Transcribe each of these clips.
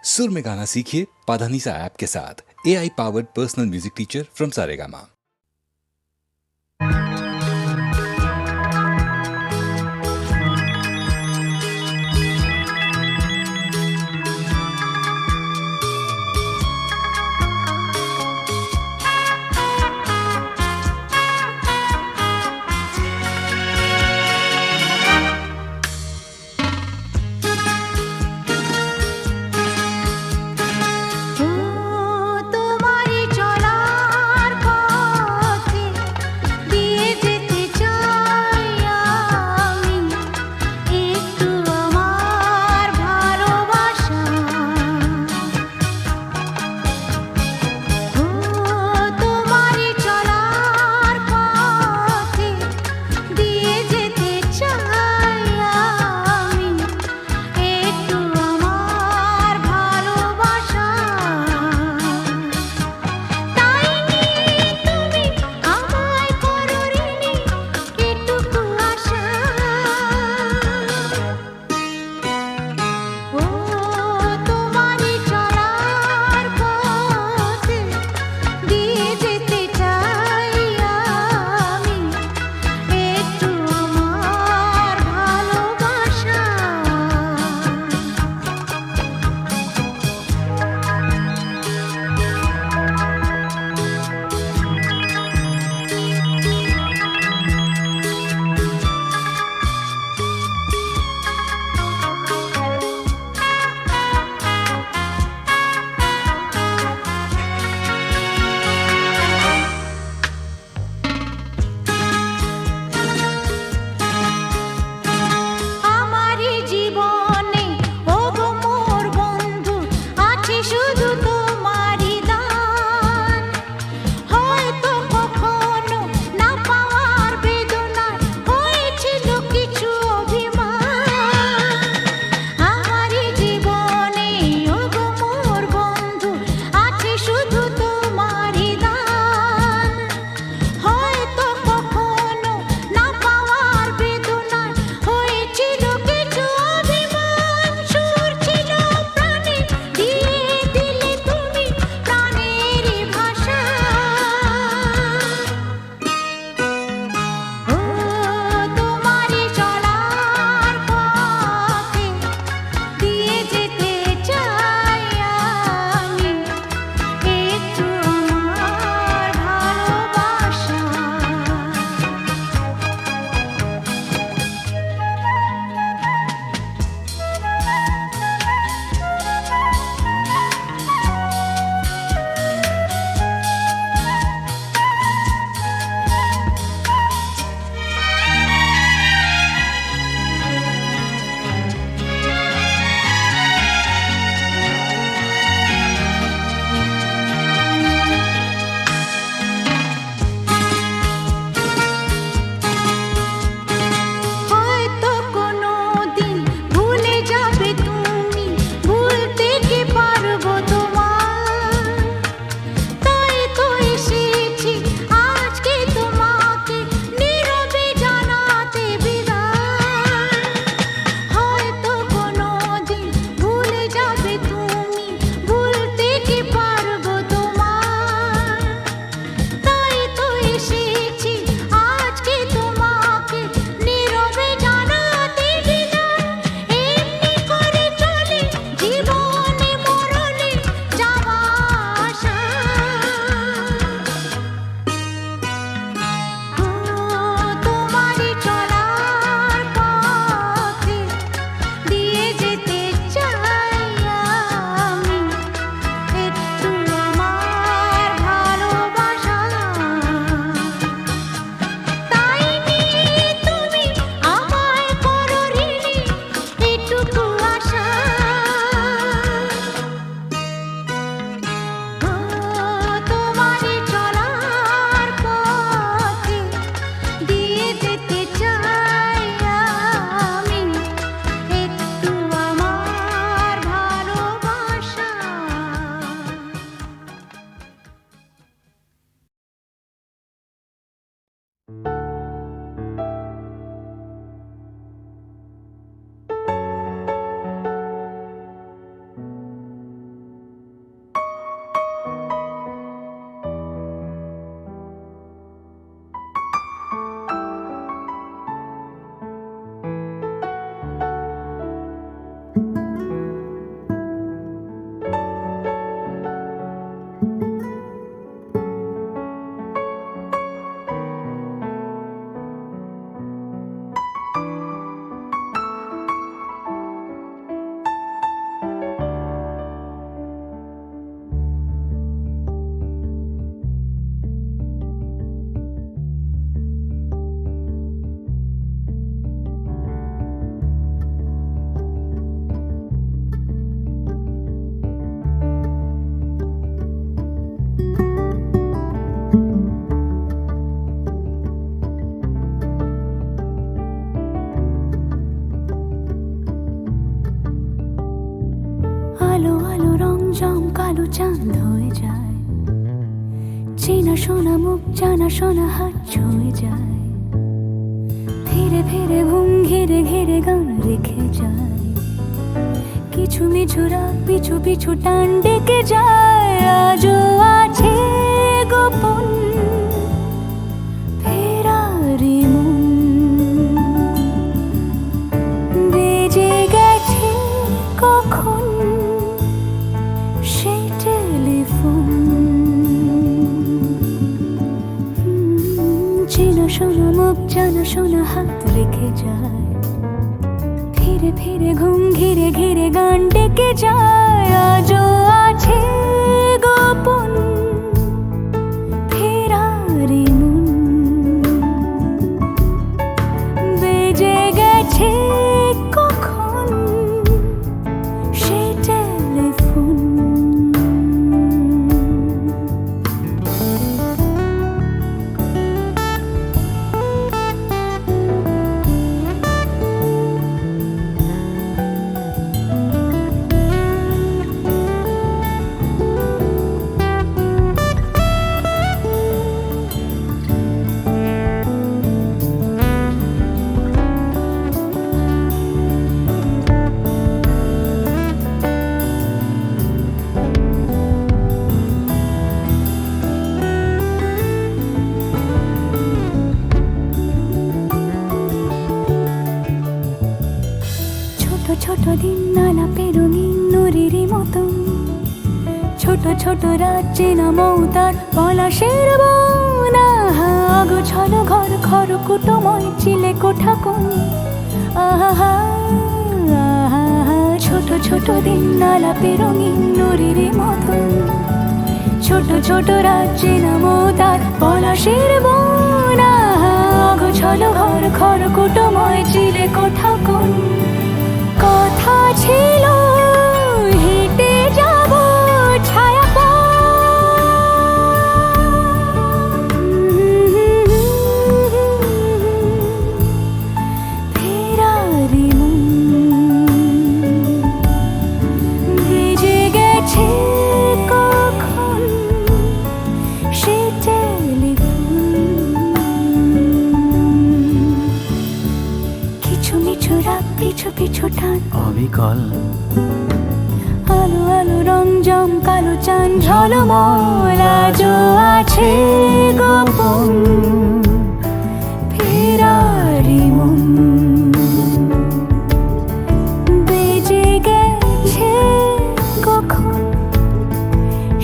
सुर में गाना सीखिए पाधानीसा ऐप के साथ। AI powered personal music teacher from Saregama. তোমারি চলার পথ রংজম কালো চাঁদ হয়ে যায়, চেনা শোনা মুখ জানা শোনা হাত ছুঁয়ে যায়, ফিরে ফিরে ঘুম ঘিরে ঘিরে গান রেখে যায়, কিছু মিছু রাত পিছু পিছু টান ডেকে যায়। আজও আছে গোপন ফেরারি মন, বেজে গেছে কখন সেই টেলিফোন। চেনা শোনা মুখ জানা শোনা হাত রেখে যায়, ফিরে ফিরে ঘুম ঘিরে ঘিরে গান ডেকে যায়। আজও আছে গোপন ফেরারি মন, বেজে গেছে কখন সেই টেলিফোন। ছোট দিন আলাপে রঙিন নুরির মতন, ছোট ছোট রাত চেনা মৌতার পলাশের বন। গোছানো ঘর খড়কুটোময় চিলে কোঠা কোন, আহা ছোট ছোট দিন আলাপে রঙিন নুরির মতন, ছোট ছোট রাত চেনা মৌতার পলাশের বন। গোছানো ঘর খড়কুটোময় চিলে কোঠা কোন, কথা ছিল হেঁটে যাব ছায়া ফেরারি মন, ভেজে গেছে কখন সে টেলিফোন। কিছু মিছু রাত পিছু পিছু টান অবিকল, আলো আলো রংজম কালো চাঁদ ঝলমল। আজও আছে গোপন ফেরারি মন, বেজে গেছে কখন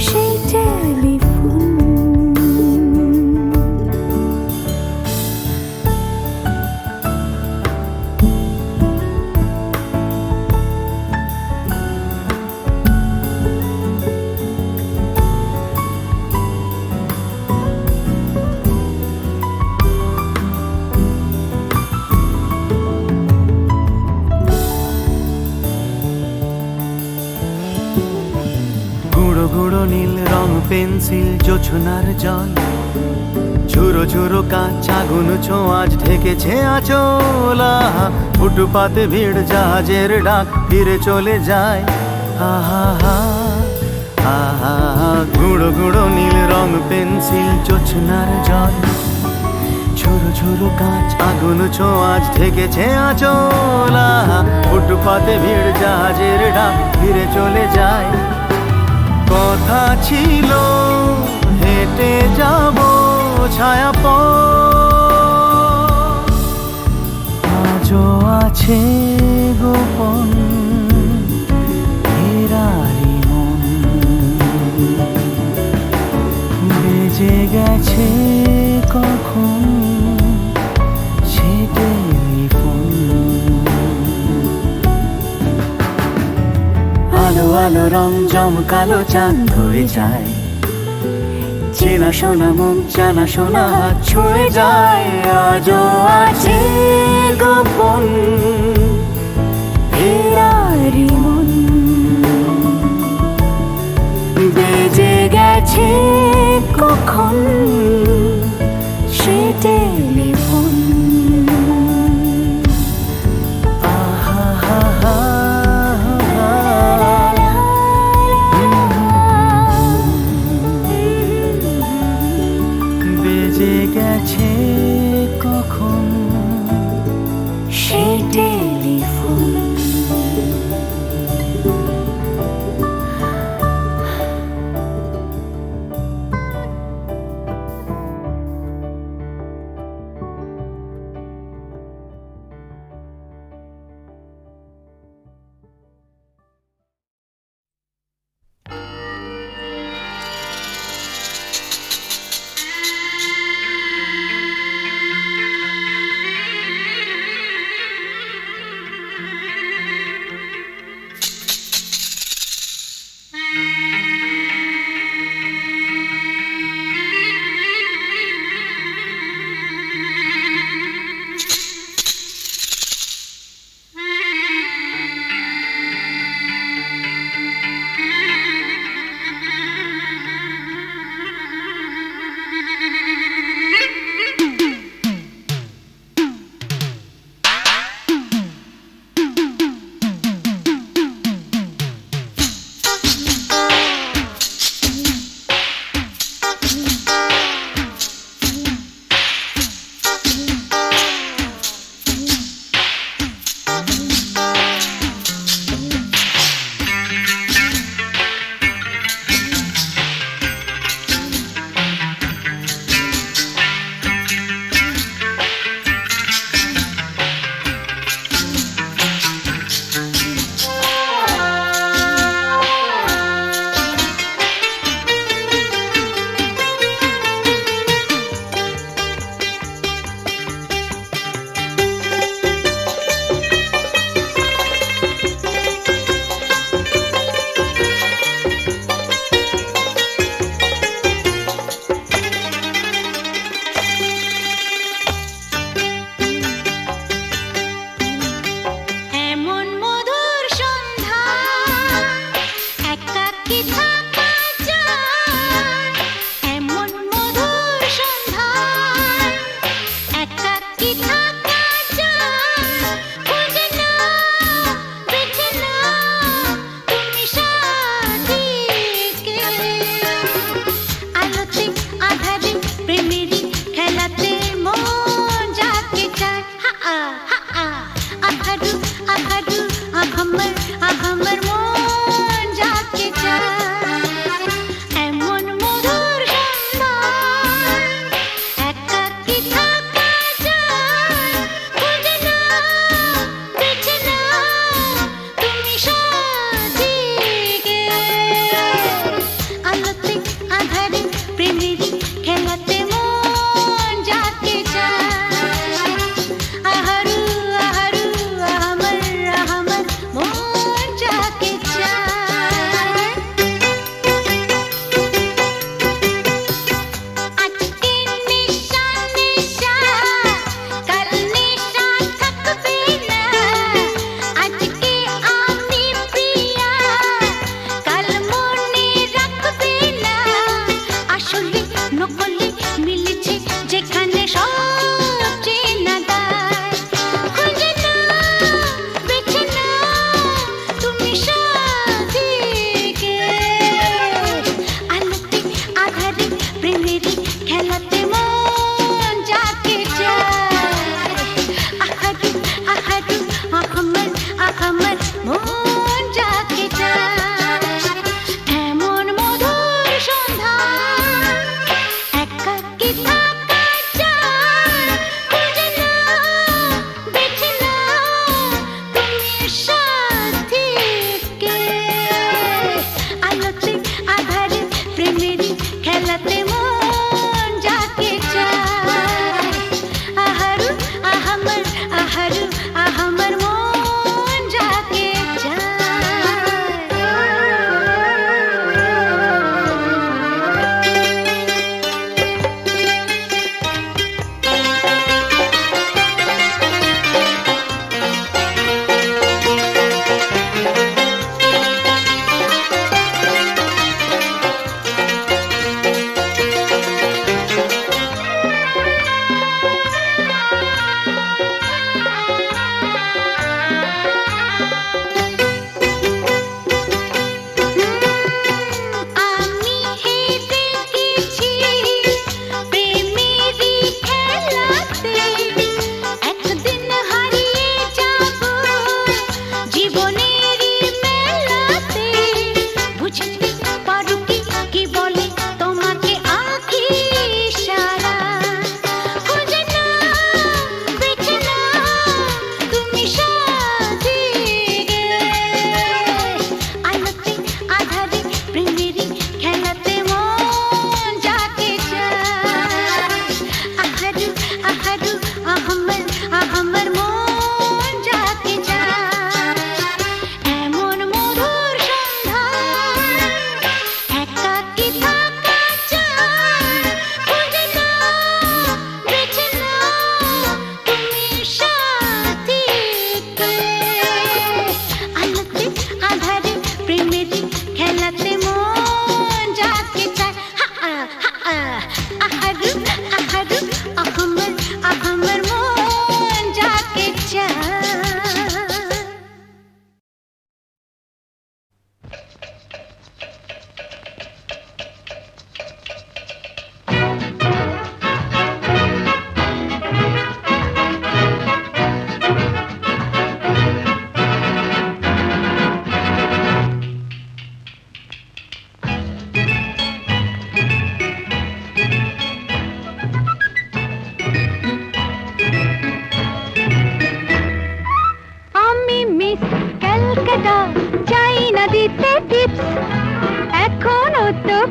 সেই টেলিফোন। গুঁড়ো গুঁড়ো নীল রং পেন্সিল জোছনার জল, ঝুরো ঝুরো কাঁচ আগুন ছোঁয়াজ ঢেকেছে আঁচল। ফুটপাতে ভিড় জাহাজের ডাক ফিরে চলে যায়। আহা আহা গুঁড়ো গুঁড়ো নীল রং পেন্সিল জোছনার জল, ঝুরো ঝুরো কাঁচ আগুন ছোঁয়াজ ঢেকেছে আঁচল। ফুটপাতে ভিড় জাহাজের ডাক ফিরে চলে যায়। কথা ছিল হেঁটে যাব ছায়া আজও আছে গোপন ফেরারি মন, বেজে গেছে কখন সে টেলিফোন। আলো আলো রং জমকালো চাঁদ হয়ে যায়, চেনা শোনা মুখ জানা শোনা হাত ছুঁয়ে যায়। আজও আছে গোপন ফেরারি মন, বেজে গেছে কখন সে টেলিফোন। আহা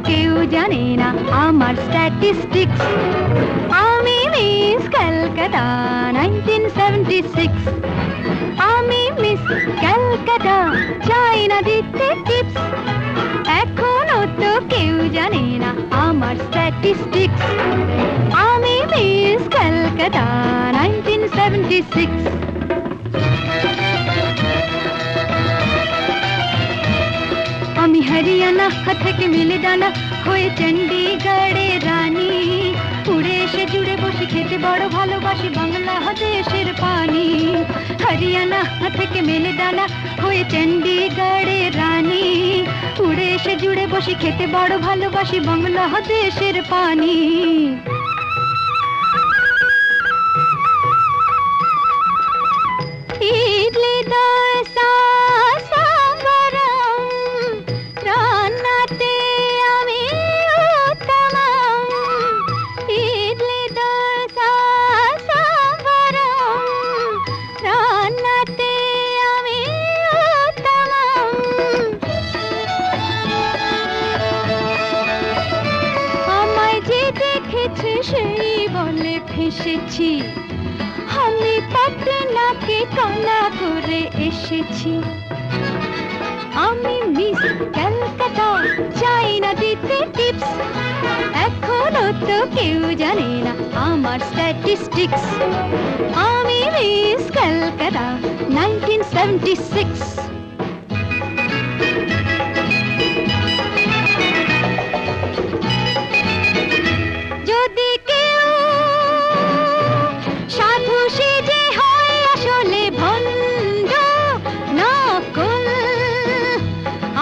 কেউ জানে না আমার স্ট্যাটিস্টিক্স। আমি মিস ক্যালকাটা 1976। আমি মিস ক্যালকাটা, চাই না দিতে টিপস। এখনো তো কেউ জানে না আমার স্ট্যাটিস্টিক্স। আমি মিস ক্যালকাটা 1976। আমি হরিয়ানা থেকে মিলে ডানা হয়ে চণ্ডীগড়ে রানী। উড়ে এসে জুড়ে বসে খেতে বড় ভালোবাসি বাংলাদেশের পানি। হরিয়ানা থেকে মেলে ডানা হয়ে চণ্ডীগড়ে রানী। উড়ে এসে জুড়ে বসে খেতে বড় ভালোবাসি বাংলাদেশের পানি। ইডলি দোসা সাম্বারম, রান্নাতে আমি উত্তমম। ইডলি দোসা সাম্বারম, রান্নাতে আমি উত্তমম। আমায় যে দেখেছে সেই বলে ফেসেছি, আমি পাটনাকে কানা করে এসেছি। আমি মিস ক্যালকাটা, চাই না দিতে টিপস। এখনো তো কেউ জানে না আমার স্ট্যাটিস্টিক্স। আমি মিস ক্যালকাটা 1976। যদি কেউ সাধু সেজে হয় আসলে ভণ্ড নকল,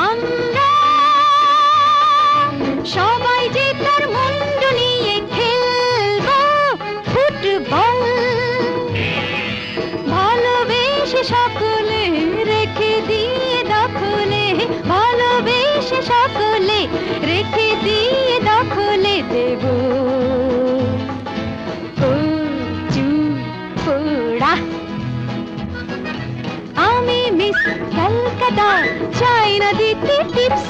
আমরা সবাই যে তার মুন্ড নিয়ে খেলবো ফুটবল। ভালোবেসে সকলে রেখে দিয়ে দখলে, ভালোবেসে সকলে রেখে দিয়ে দখলে দেব পোড়া। আমি মিস ক্যালকাটা, চাই না দিতে টিপস।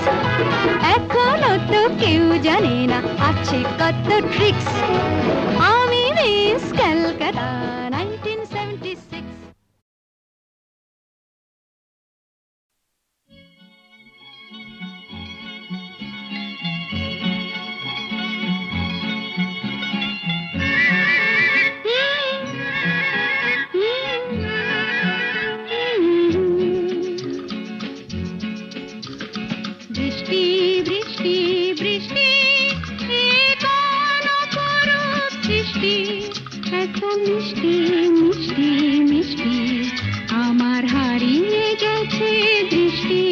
এখনো তো কেউ জানে না আছে কত ট্রিক্স। আমি মিস ক্যালকাটা 1976। বৃষ্টি বৃষ্টি বৃষ্টি, এ কোন অপরূপ সৃষ্টি। এত মিষ্টি মিষ্টি মিষ্টি, আমার হারিয়ে গেছে দৃষ্টি।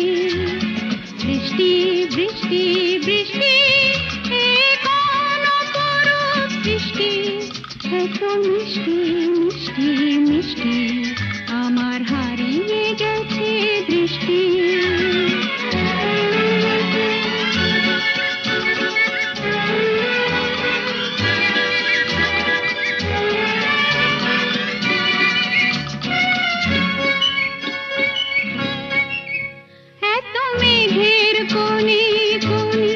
বৃষ্টি বৃষ্টি বৃষ্টি, এ কোন অপরূপ সৃষ্টি। এত মিষ্টি মিষ্টি মিষ্টি, আমার হারিয়ে গেছে দৃষ্টি। এত মেঘের কোণে কোণে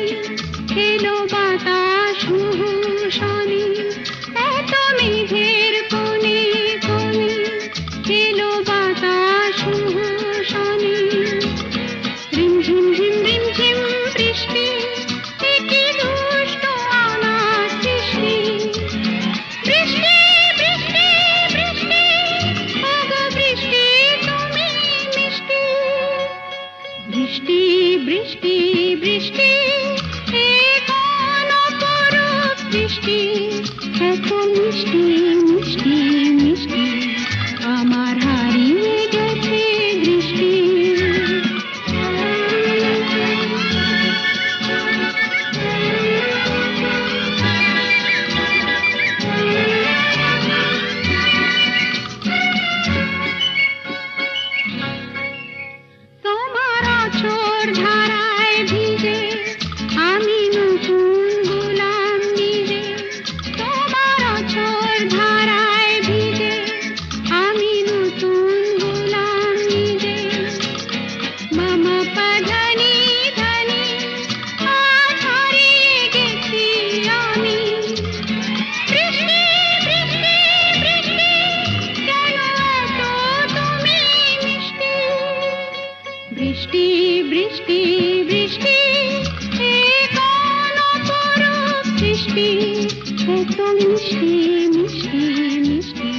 মিষ্টি মিষ্টি মিষ্টি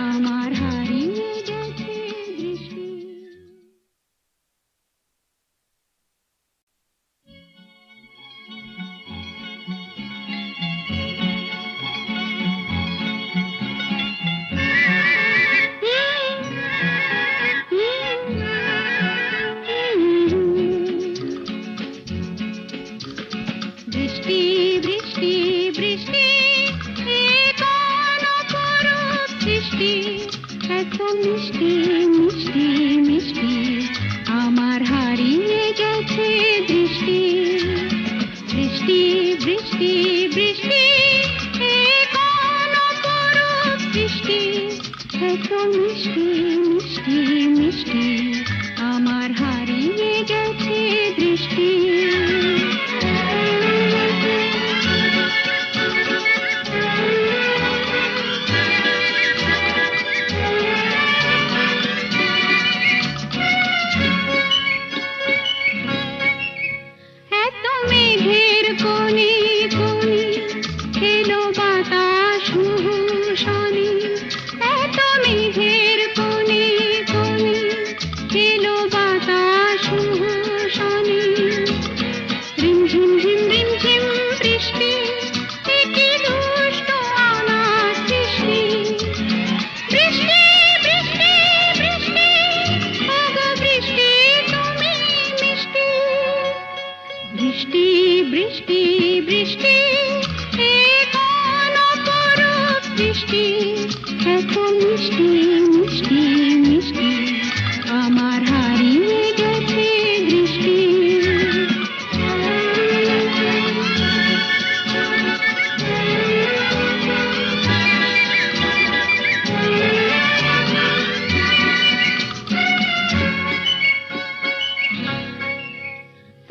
আমার হারিয়ে গেছে দৃষ্টি। বৃষ্টি বৃষ্টি বৃষ্টি এ কোন অপরূপ সৃষ্টি, এত মিষ্টি মিষ্টি মিষ্টি আমার হারিয়ে গেছে দৃষ্টি। বৃষ্টি বৃষ্টি বৃষ্টি এ কোন অপরূপ সৃষ্টি, এত মিষ্টি মিষ্টি মিষ্টি আমার হারিয়ে গেছে দৃষ্টি। এত মেঘের কোণে কোণে এলো বাতাস মুহুর্ষণে, এত মেঘের কোণে কোণে এলো বাতাস মুহুর্ষণে। রিমঝিম ঝিম রিমঝিম বৃষ্টি, এ কি দুষ্ট অনাথ সৃষ্টি। বৃষ্টি বৃষ্টি বৃষ্টি ওগো বৃষ্টি তুমি মিষ্টি। বৃষ্টি বৃষ্টি বৃষ্টি এ কোন অপরূপ সৃষ্টি, এত মিষ্টি মিষ্টি মিষ্টি আমার হারিয়ে গেছে দৃষ্টি।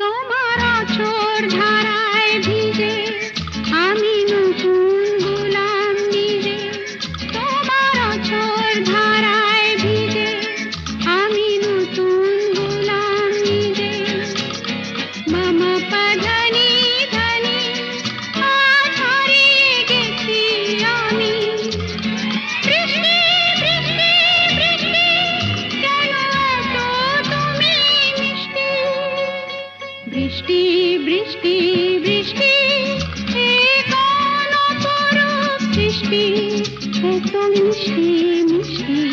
তোমার আঁচড় ধারায় ভিজে আমি নতুন গোলাম নিজে। তোমার আঁচড় ধারায় ভিজে আমি নতুন গোলাম নিজে। মামা পা ধানি ধানি আজ হারিয়ে গেছি আমি। বৃষ্টি বৃষ্টি বৃষ্টি কেন এত তুমি মিষ্টি। বৃষ্টি বৃষ্টি বৃষ্টি এ কোন অপরূপ সৃষ্টি, এত মিষ্টি মিষ্টি